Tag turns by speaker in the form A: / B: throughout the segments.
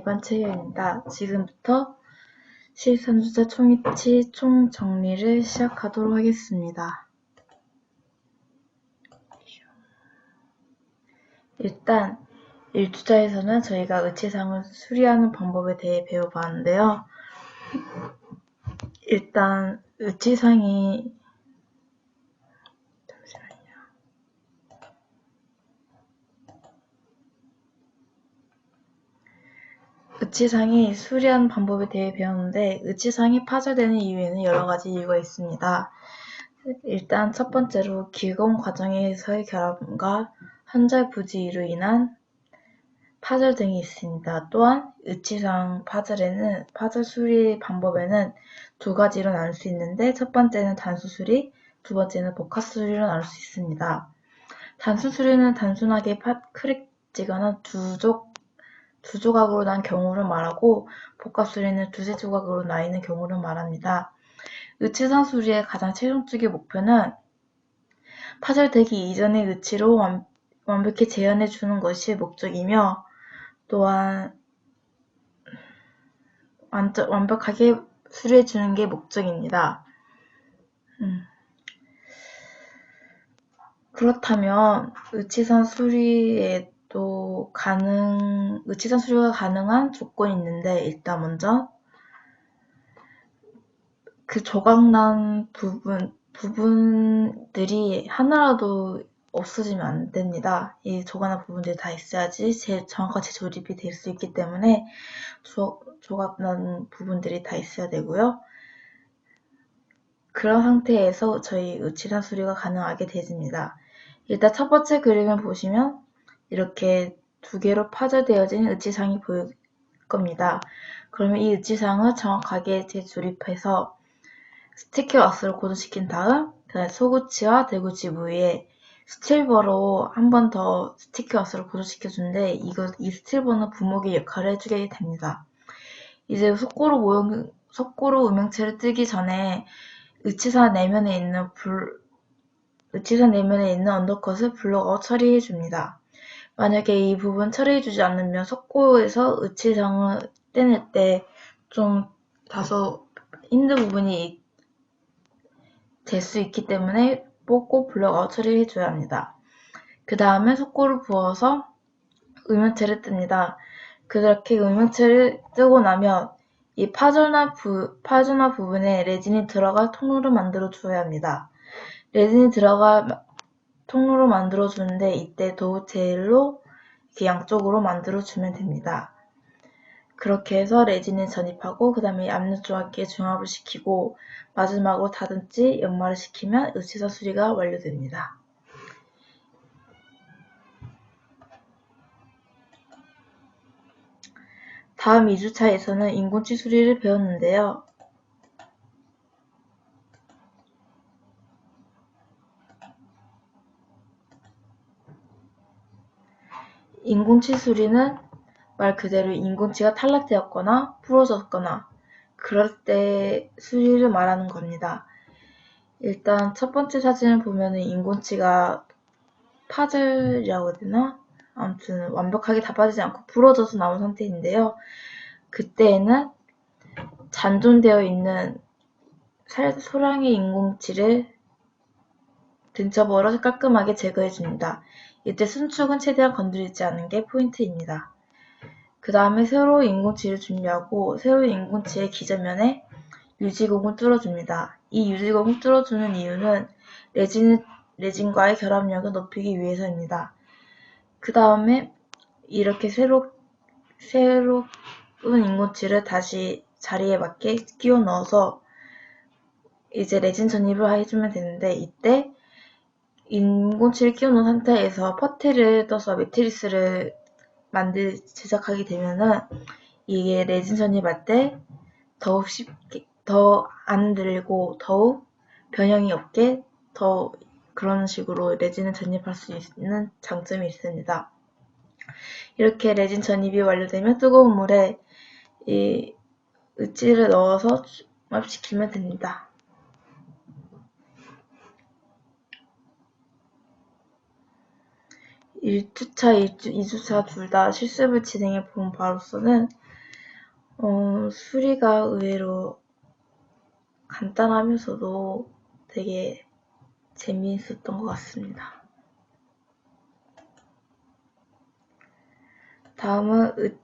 A: 이반채연입니다. 지금부터 시3주제 총이치 총정리를 시작하도록 하겠습니다. 일단 1주차에서는 저희가 의치상을 수리하는 방법에 대해 배워봤는데요. 일단 의치상이 의치상이 수리하는 방법에 대해 배웠는데 의치상이 파절되는 이유에는 여러 가지 이유가 있습니다. 일단 첫 번째로 기공 과정에서의 결함과 환자의 부지로 인한 파절 등이 있습니다. 또한 의치상 파절 수리 방법에는 두 가지로 나눌 수 있는데 첫 번째는 단수 수리, 두 번째는 복합 수리로 나눌 수 있습니다. 단수 수리는 단순하게 크랙지거나 두 조각으로 난 경우를 말하고 복합 수리는 두세 조각으로 나뉘는 경우를 말합니다. 의치상 수리의 가장 최종적인 목표는 파절되기 이전의 의치로 완벽히 재현해 주는 것이 목적이며 또한 완벽하게 수리해 주는 게 목적입니다. 그렇다면 의치상 수리가 가능한 조건이 있는데 일단 먼저 그 조각난 부분들이 하나라도 없어지면 안 됩니다. 이 조각난 부분들이 다 있어야지 정확한 재조립이 될 수 있기 때문에 조각난 부분들이 다 있어야 되고요. 그런 상태에서 저희 의치상 수리가 가능하게 되집니다. 일단 첫 번째 그림을 보시면 이렇게 두 개로 파절되어진 의치상이 보일 겁니다. 그러면 이 의치상을 정확하게 재조립해서 스티커 왁스를 고정시킨 다음 소구치와 대구치 부위에 스틸버로 한 번 더 스티커 왁스를 고정시켜주는데 이 스틸버는 부목의 역할을 해주게 됩니다. 이제 속고로 음영체를 뜨기 전에 의치상 내면에 있는 언더컷을 블록아웃 처리해줍니다. 만약에 이 부분 처리해주지 않으면 속고에서 의치상을 떼낼 때 좀 다소 힘든 부분이 될 수 있기 때문에 꼭 블록아웃 처리를 해줘야 합니다. 그 다음에 속고를 부어서 음영체를 뜹니다. 그렇게 음영체를 뜨고 나면 이 파절나 부분에 레진이 들어갈 통로를 만들어 주어야 합니다. 레진이 들어갈 통로로 만들어 주는데 이때 도우제일로 이렇게 양쪽으로 만들어 주면 됩니다. 그렇게 해서 레진을 전입하고 그 다음에 압력조각기에 중합을 시키고 마지막으로 다듬지 연마를 시키면 의치상 수리가 완료됩니다. 다음 2주차에서는 인공치 수리를 배웠는데요. 인공치 수리는 말 그대로 인공치가 탈락되었거나 부러졌거나 그럴 때 수리를 말하는 겁니다. 일단 첫 번째 사진을 보면은 인공치가 파절이라고 해야 되나? 아무튼 완벽하게 다 빠지지 않고 부러져서 나온 상태인데요. 그때에는 잔존되어 있는 소량의 인공치를 등쳐버려 깔끔하게 제거해줍니다. 이때 순축은 최대한 건드리지 않는 게 포인트입니다. 그 다음에 새로운 인공치를 준비하고 새로운 인공치의 기저면에 유지공을 뚫어줍니다. 이 유지공을 뚫어주는 이유는 레진과의 결합력을 높이기 위해서입니다. 그 다음에 이렇게 새로운 인공치를 다시 자리에 맞게 끼워 넣어서 이제 레진 전입을 해주면 되는데 이때 인공치를 끼워 놓은 상태에서 퍼트를 떠서 매트리스를 제작하게 되면은 이게 레진 전입할 때 더욱 쉽게 더 안 들리고 더욱 변형이 없게 더 그런 식으로 레진을 전입할 수 있는 장점이 있습니다. 이렇게 레진 전입이 완료되면 뜨거운 물에 이 의치를 넣어서 중합시키면 됩니다. 1주차, 2주차 둘 다 실습을 진행해 본 바로서는 수리가 의외로 간단하면서도 되게 재미있었던 것 같습니다. 다음은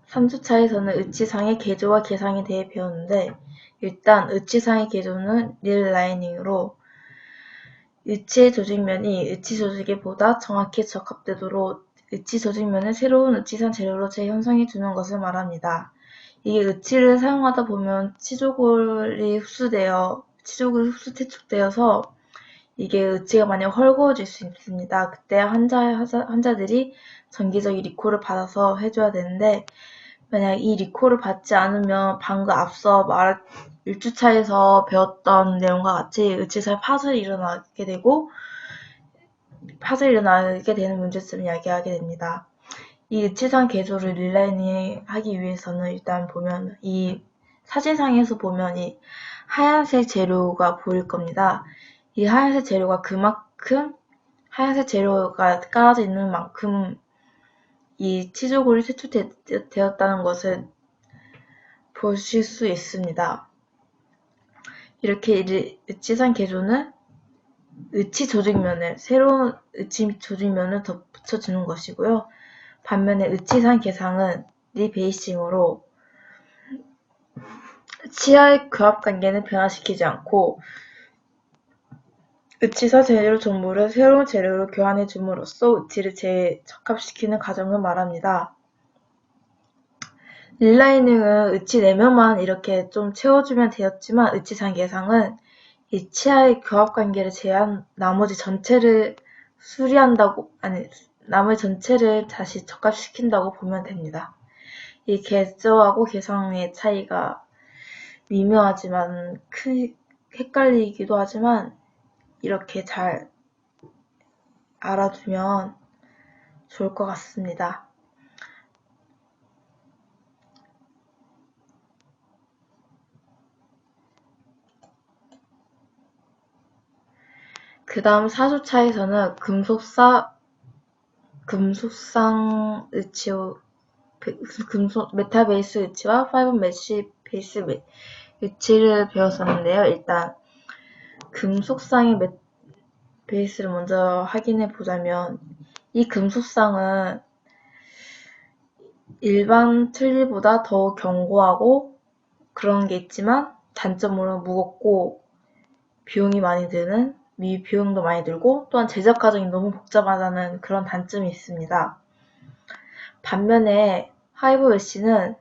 A: 3주차에서는 의치상의 개조와 계상에 대해 배웠는데, 일단 의치상의 개조는 릴라이닝으로 의치의 조직면이 의치 조직에 보다 정확히 적합되도록 의치 조직면을 새로운 의치상 재료로 재형성해 주는 것을 말합니다. 이게 의치를 사용하다 보면 치조골이 흡수 퇴축되어서 이게 의치가 많이 헐거워질 수 있습니다. 그때 환자들이 정기적인 리콜을 받아서 해줘야 되는데, 만약 이 리콜을 받지 않으면 방금 앞서 1주차에서 배웠던 내용과 같이 의치사에 파열이 일어나게 되는 문제점을 야기하게 됩니다. 이 의치상 개조를 릴라이닝 하기 위해서는 일단 보면 이 사진상에서 보면 이 하얀색 재료가 보일 겁니다. 이 하얀색 재료가 그만큼 하얀색 재료가 깔아져 있는 만큼 이 치조골이 퇴출되었다는 것을 보실 수 있습니다. 이렇게 의치상 개조는 새로운 의치 조직면을 덧붙여주는 것이고요. 반면에 의치상 개상은 리베이싱으로 치아의 교합관계는 변화시키지 않고 의치사 재료 전부를 새로운 재료로 교환해 줌으로써 의치를 재적합시키는 과정을 말합니다. 릴라이닝은 의치 내면만 이렇게 좀 채워주면 되었지만 의치상 개상은 이 치아의 교합관계를 제한 나머지 전체를 다시 적합시킨다고 보면 됩니다. 이 개조하고 개성의 차이가 미묘하지만 헷갈리기도 하지만 이렇게 잘 알아두면 좋을 것 같습니다. 그 다음 4주차에서는 메탈 베이스 의치와 파이버 메쉬 베이스 의치를 배웠었는데요. 일단 금속상의 베이스를 먼저 확인해 보자면 이 금속상은 일반 틀니보다 더 견고하고 그런 게 있지만 단점으로는 무겁고 비용도 많이 들고 또한 제작 과정이 너무 복잡하다는 그런 단점이 있습니다. 반면에 하이브 메쉬는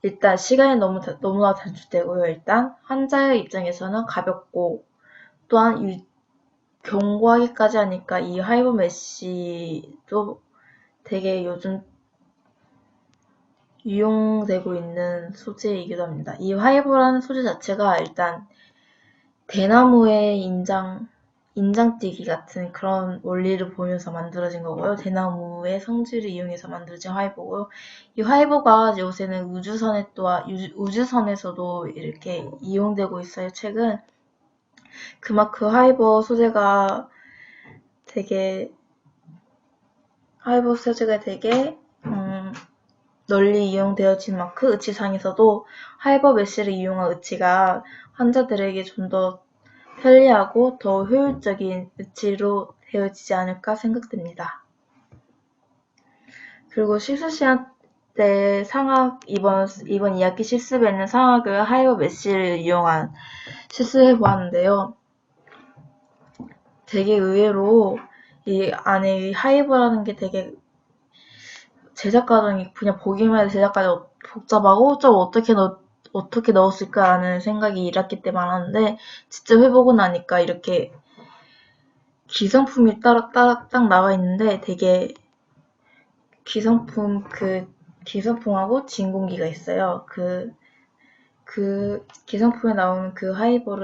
A: 일단 시간이 너무나 단축되고요. 일단 환자의 입장에서는 가볍고 또한 견고하기까지 하니까 이 하이브 메쉬도 되게 요즘 이용되고 있는 소재이기도 합니다. 이 하이브라는 소재 자체가 일단 대나무의 인장띄기 같은 그런 원리를 보면서 만들어진 거고요. 대나무의 성질을 이용해서 만들어진 하이브고요. 이 하이브가 요새는 우주선에서도 이렇게 이용되고 있어요. 최근 그만큼 하이브 소재가 되게 널리 이용되어진 만큼 의치상에서도 하이버 메쉬를 이용한 의치가 환자들에게 좀 더 편리하고 더 효율적인 의치로 되어지지 않을까 생각됩니다. 그리고 실습 시간 때 이번 2학기 실습에는 상학을 하이버 메쉬를 이용한 실습해 보았는데요. 되게 의외로 이 안에 하이버라는 게 되게 제작 과정이 그냥 보기만 해도 제작 과정이 복잡하고 좀 어떻게 넣었을까라는 생각이 일학기 때 많았는데 직접 해보고 나니까 이렇게 기성품이 따로 딱 나와 있는데 되게 기성품하고 진공기가 있어요. 그 기성품에 나오는 그 하이버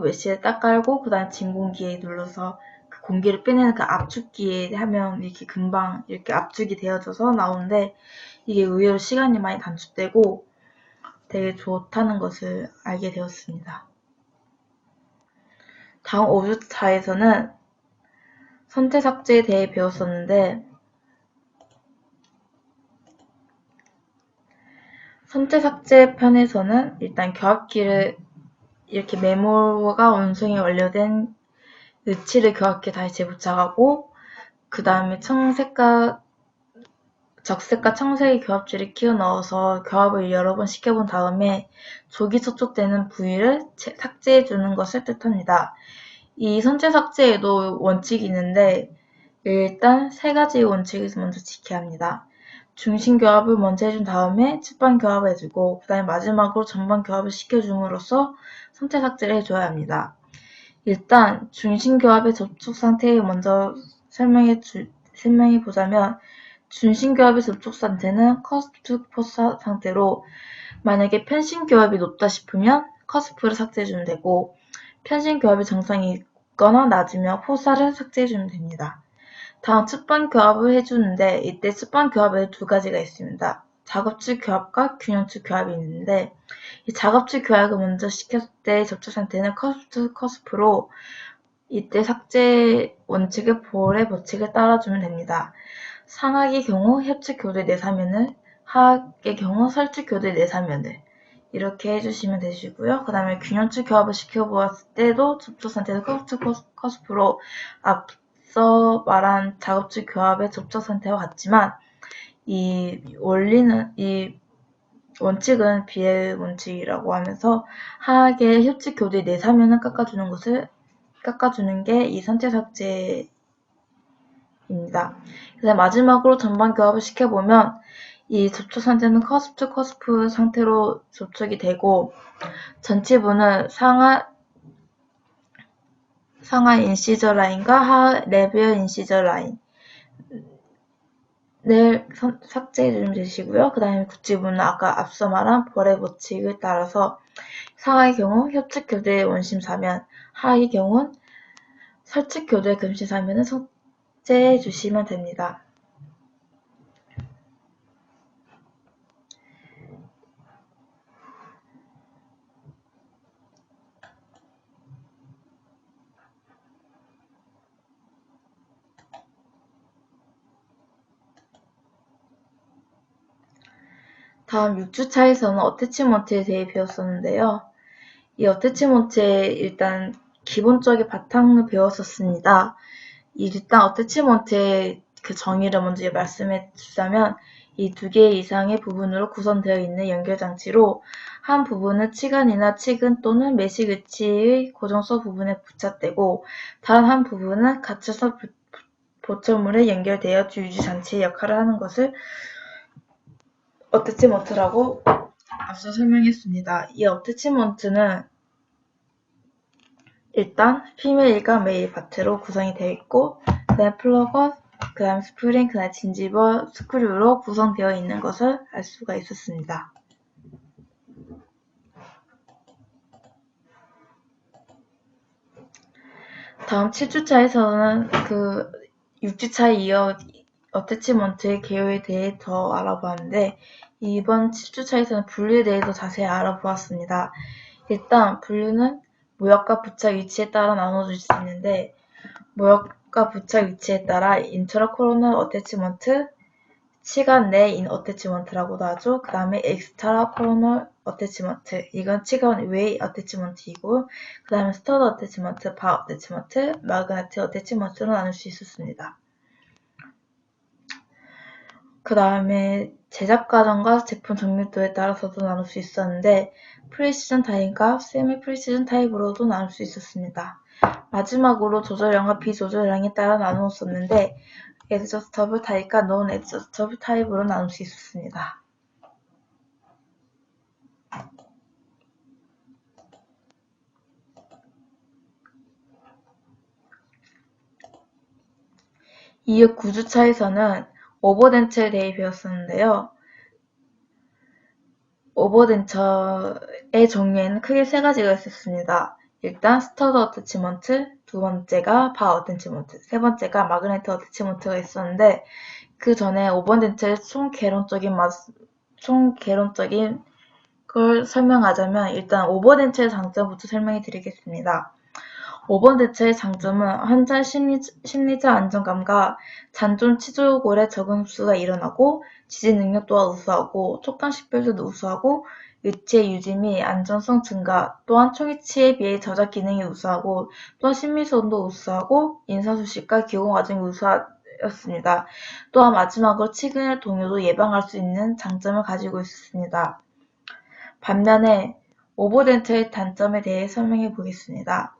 A: 메쉬에 딱 깔고 그다음 진공기에 눌러서 그 공기를 빼내는 그 압축기에 하면 이렇게 금방 이렇게 압축이 되어져서 나오는데 이게 의외로 시간이 많이 단축되고 되게 좋다는 것을 알게 되었습니다. 다음 5주차에서는 선체 삭제에 대해 배웠었는데, 선체 삭제 편에서는 일단 교합기를 이렇게 메모가 원성이 완료된 의치를 교합기에 다시 재부착하고, 그 다음에 적색과 청색의 교합줄을 끼워 넣어서 교합을 여러 번 시켜본 다음에 족이 소촉되는 부위를 삭제해주는 것을 뜻합니다. 이 선체 삭제에도 원칙이 있는데 일단 세 가지 원칙을 먼저 지켜야 합니다. 중심 교합을 먼저 해준 다음에 측방 교합을 해주고 그 다음에 마지막으로 전방 교합을 시켜줌으로써 선체 삭제를 해줘야 합니다. 일단 중심 교합의 접촉 상태를 먼저 설명해 보자면 중심 교합의 접촉 상태는 커스프 포사 상태로 만약에 편심 교합이 높다 싶으면 커스프를 삭제해주면 되고 편심 교합이 정상이 있거나 낮으면 포사를 삭제해주면 됩니다. 다음 측방 교합을 해주는데 이때 측방 교합에 두 가지가 있습니다. 작업축 교합과 균형축 교합이 있는데 이 작업축 교합을 먼저 시켰을 때 접촉 상태는 커스프로 이때 삭제 원칙의 볼의 법칙을 따라주면 됩니다. 상하의 경우 협측 교대 내사면을, 하하의 경우 설축 교대 내사면을 이렇게 해주시면 되시고요. 그 다음에 균형축 교합을 시켜보았을 때도 접촉 상태는 커스프로 앞서 말한 작업축 교합의 접촉 상태와 같지만 이 원칙은 비엘 원칙이라고 하면서 하하의 협측 교대 내사면을 깎아주는 게 이 선체 삭제입니다. 그다음 마지막으로 전방 교합을 시켜보면 이 접촉 상태는 커스프 상태로 접촉이 되고 전치부는 상하 인시저 라인과 하하 레비얼 인시저 라인을 삭제해주면 되시고요. 그 다음에 구찌부는 아까 앞서 말한 벌의 법칙을 따라서 상하의 경우 협측 교대 원심 사면, 하의 경우는 설측 교대 금심 사면을 삭제해 주시면 됩니다. 다음 6주차에서는 어태치먼트에 대해 배웠었는데요. 이 어태치먼트의 일단 기본적인 바탕을 배웠었습니다. 일단 어태치먼트의 그 정의를 먼저 말씀해 주자면 이 두 개 이상의 부분으로 구성되어 있는 연결장치로 한 부분은 치간이나 치근 또는 매식 의치의 고정서 부분에 부착되고 다른 한 부분은 갇혀서 보철물에 연결되어 유지장치의 역할을 하는 것을 어태치먼트라고 앞서 설명했습니다. 이 어태치먼트는 일단 피메일과 메일 파트로 구성이 되어 있고 그 다음 플러거, 그 다음 스프링, 그 다음 진지버, 스크류로 구성되어 있는 것을 알 수가 있었습니다. 다음 7주차에서는 그 6주차에 이어 어태치먼트의 개요에 대해 더 알아보았는데 이번 7주차에서는 분류에 대해서 자세히 알아보았습니다. 일단 분류는 모역과 부착 위치에 따라 나눠질 수 있는데 모역과 부착 위치에 따라 인트라코로널 어태치먼트, 치간 내 인 어태치먼트라고도 하죠. 그 다음에 엑스트라 코로널 어태치먼트, 이건 치간 외 어태치먼트이고 그 다음에 스터드 어태치먼트, 바 어태치먼트, 마그네트 어태치먼트로 나눌 수 있었습니다. 그 다음에 제작 과정과 제품 정밀도에 따라서도 나눌 수 있었는데 프리시즌 타입과 세미 프리시즌 타입으로도 나눌 수 있었습니다. 마지막으로 조절량과 비조절량에 따라 나누었었는데 애드저스터블 타입과 논 애드저스터블 타입으로 나눌 수 있었습니다. 이후 9주차에서는 오버덴처에 대해 배웠었는데요. 오버덴처의 종류에는 크게 세 가지가 있었습니다. 일단 스터드 어태치먼트, 두 번째가 바 어태치먼트, 세 번째가 마그네트 어태치먼트가 있었는데 그 전에 오버덴처의 총개론적인 걸 설명하자면 일단 오버덴처의 장점부터 설명해 드리겠습니다. 5번 대처의 장점은 환자의 심리적 안정감과 잔존 치조골의 적은 흡수가 일어나고 지지 능력 또한 우수하고 촉감 식별도 우수하고 의치의 유지 및 안전성 증가, 또한 초기치에 비해 저작 기능이 우수하고 또한 심리소원도 우수하고 인사수식과 기공 과정이 우수하였습니다. 또한 마지막으로 치근의 동요도 예방할 수 있는 장점을 가지고 있습니다. 반면에 오버덴트의 단점에 대해 설명해 보겠습니다.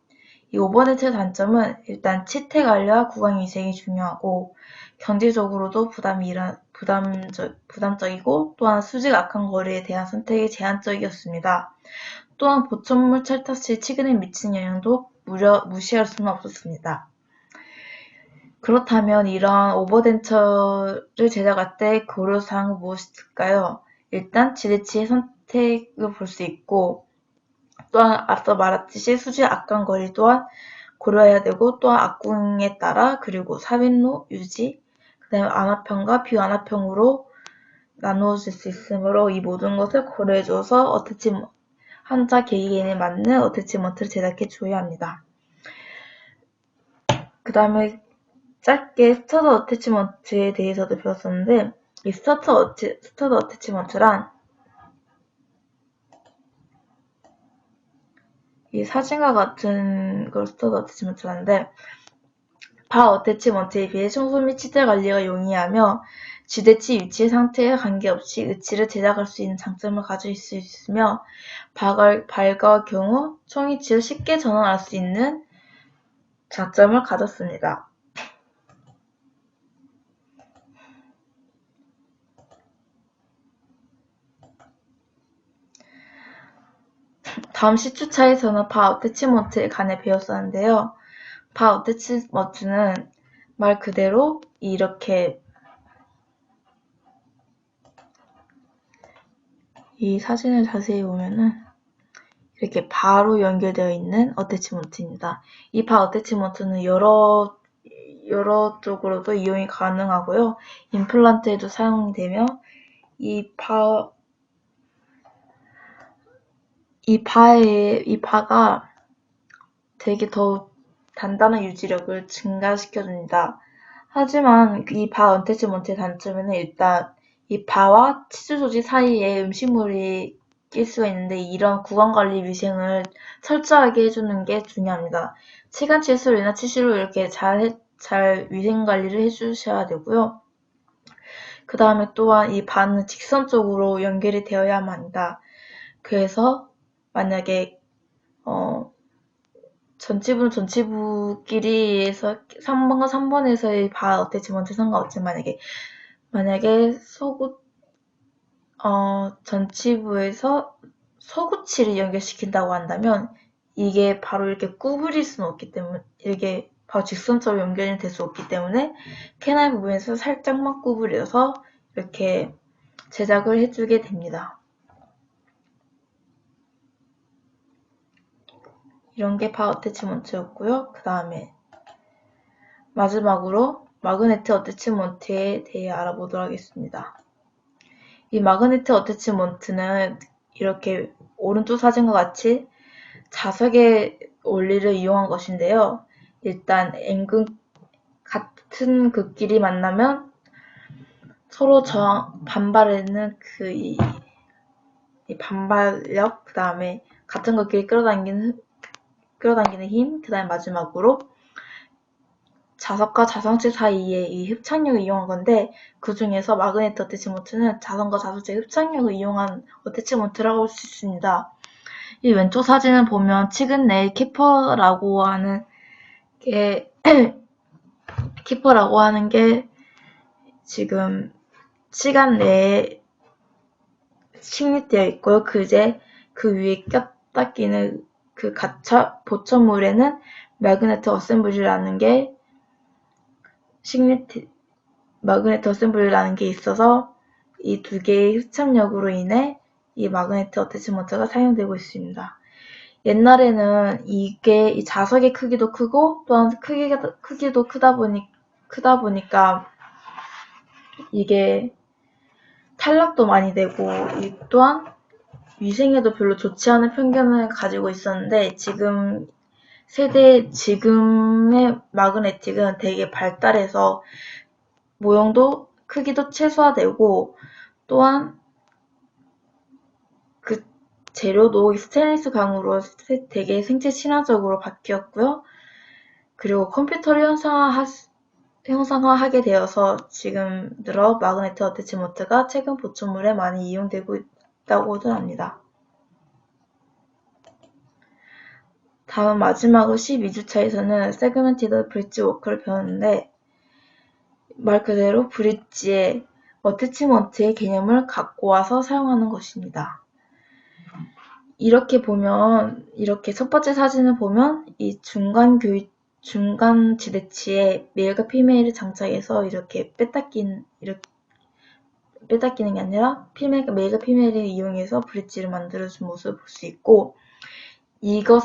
A: 이 오버덴트의 단점은 일단 치태 관리와 구강 위생이 중요하고 경제적으로도 부담적이고 또한 수직 악한 거리에 대한 선택이 제한적이었습니다. 또한 보천물 찰떡 시 치근에 미친 영향도 무시할 수는 없었습니다. 그렇다면 이러한 오버덴처를 제작할 때 고려사항은 무엇일까요? 일단 지대치의 선택을 볼 수 있고 또한 앞서 말했듯이 수직 악한 거리 또한 고려해야 되고 또한 악궁에 따라 그리고 삽입로 유지 그다음에 안압형과 비안압형으로 나누어질 수 있으므로 이 모든 것을 고려해줘서 환자 개개인에 맞는 어태치먼트를 제작해 줘야 합니다. 그 다음에 짧게 스터드 어태치먼트에 대해서도 배웠었는데 이 스터드 어태치먼트란 이 사진과 같은 걸 스터드 어태치먼트라는데 바 어태치먼트에 비해 청소 및 치대 관리가 용이하며 지대치 위치 상태에 관계없이 의치를 제작할 수 있는 장점을 가질 수 있으며 발과 경우 총위치를 쉽게 전환할 수 있는 장점을 가졌습니다. 다음 시추차에서는 바 어태치먼트에 관해 배웠었는데요. 바 어태치먼트는 말 그대로 이렇게 이 사진을 자세히 보면은 이렇게 바로 연결되어 있는 어태치먼트입니다. 이 바 어태치먼트는 여러 쪽으로도 이용이 가능하고요. 임플란트에도 사용되며 이 바가 되게 더 단단한 유지력을 증가시켜줍니다. 하지만 이 바 어태치먼트의 단점은 일단 이 바와 치주 조직 사이에 음식물이 낄 수가 있는데 이런 구강관리 위생을 철저하게 해주는 게 중요합니다. 치간 치수이나 치실로 이렇게 잘 위생관리를 해주셔야 되고요. 그 다음에 또한 이 바는 직선적으로 연결이 되어야만 합니다. 그래서 만약에 전치부끼리에서 3번과 3번에서의 바 어태치먼트 상관없지만 만약에 전치부에서 소구치를 연결시킨다고 한다면 이게 바로 이렇게 구부릴 수는 없기 때문에 이게 바로 직선적으로 연결이 될 수 없기 때문에 캐나이 부분에서 살짝만 구부려서 이렇게 제작을 해주게 됩니다. 이런 게 바 어태치먼트였고요. 그 다음에 마지막으로 마그네트 어태치먼트에 대해 알아보도록 하겠습니다. 이 마그네트 어태치먼트는 이렇게 오른쪽 사진과 같이 자석의 원리를 이용한 것인데요. 일단 같은 극끼리 만나면 서로 반발하는 이 반발력, 그 다음에 같은 극끼리 끌어당기는 힘, 그 다음에 마지막으로 자석과 자성체 사이에 이 흡착력을 이용한 건데 그 중에서 마그네트 어태치먼트는 자성과 자성체 흡착력을 이용한 어태치먼트라고 할 수 있습니다. 이 왼쪽 사진을 보면 치근 내 키퍼라고 하는 게 지금 치간 내에 식립되어 있고요. 그 위에 꼈다 끼는 그 보천물에는 마그네트 어셈블리라는 게 있어서 이 두 개의 흡착력으로 인해 이 마그네트 어태치먼트가 사용되고 있습니다. 옛날에는 이 자석의 크기도 크고 또한 크기도 크다 보니까 이게 탈락도 많이 되고 또한 위생에도 별로 좋지 않은 편견을 가지고 있었는데 지금 세대 지금의 마그네틱은 되게 발달해서 모형도 크기도 최소화되고 또한 그 재료도 스테인리스 강으로 되게 생체 친화적으로 바뀌었고요. 그리고 컴퓨터를 형상화하게 되어서 지금 들어 마그네틱 어태치먼트가 최근 보초물에 많이 이용되고 있다고도 합니다. 다음 마지막으로 12주차에서는 세그멘티드 브릿지 워크를 배웠는데 말 그대로 브릿지의 어태치먼트의 개념을 갖고 와서 사용하는 것입니다. 이렇게 첫 번째 사진을 보면 이 중간 지대치에 메일과 피메일을 장착해서 이렇게 빼닦이는 게 아니라 메일과 피메일을 이용해서 브릿지를 만들어준 모습을 볼 수 있고, 이걸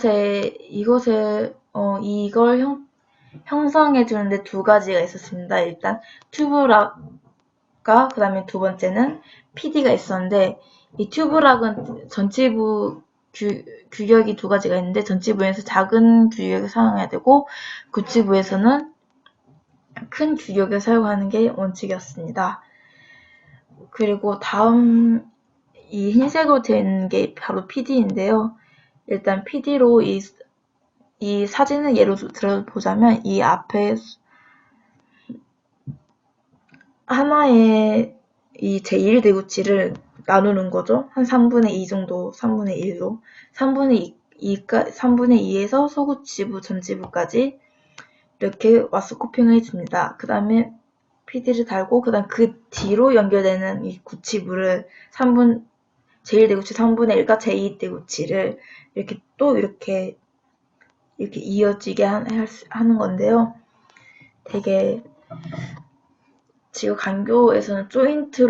A: 형성해 주는데 두 가지가 있었습니다. 일단 튜브락과 그 다음에 두 번째는 PD가 있었는데, 이 튜브락은 전치부 규격이 두 가지가 있는데 전치부에서 작은 규격을 사용해야 되고 구치부에서는 큰 규격을 사용하는 게 원칙이었습니다. 그리고 다음 이 흰색으로 된 게 바로 PD인데요. 일단 PD로 이 사진을 예로 들어보자면 이 앞에 하나의 이 제1대구치를 나누는 거죠. 한 3분의 2 정도, 3분의 1로. 3분의 2에서 소구치부, 전치부까지 이렇게 와스코핑을 해줍니다. 그 다음에 PD를 달고, 그 다음 그 뒤로 연결되는 이 구치부를 제1대구치 3분의 1과 제2대구치를 이렇게 이어지게 하는 건데요. 되게 지금 강교에서는 조인트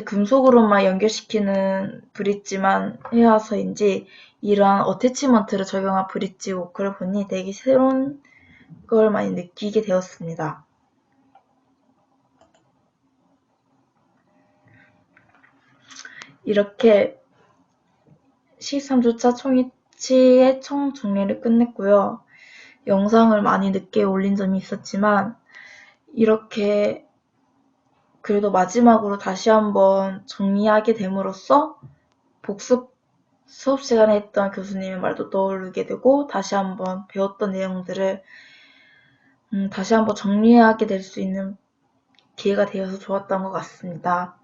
A: 금속으로만 연결시키는 브릿지만 해와서인지 이러한 어태치먼트를 적용한 브릿지 워크를 보니 되게 새로운 걸 많이 느끼게 되었습니다. 이렇게 13주차 총이치의 총 정리를 끝냈고요. 영상을 많이 늦게 올린 점이 있었지만 이렇게 그래도 마지막으로 다시 한번 정리하게 됨으로써 복습 수업 시간에 했던 교수님의 말도 떠오르게 되고 다시 한번 배웠던 내용들을 다시 한번 정리하게 될 수 있는 기회가 되어서 좋았던 것 같습니다.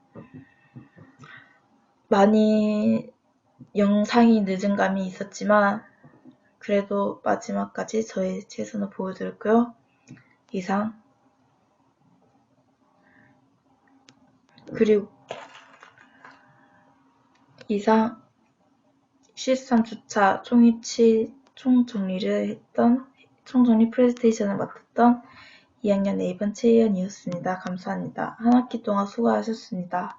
A: 많이 영상이 늦은 감이 있었지만 그래도 마지막까지 저의 최선을 보여드렸고요. 이상 13주차 총정리 프레젠테이션을 맡았던 2학년 A반 최희연이었습니다. 감사합니다. 한 학기 동안 수고하셨습니다.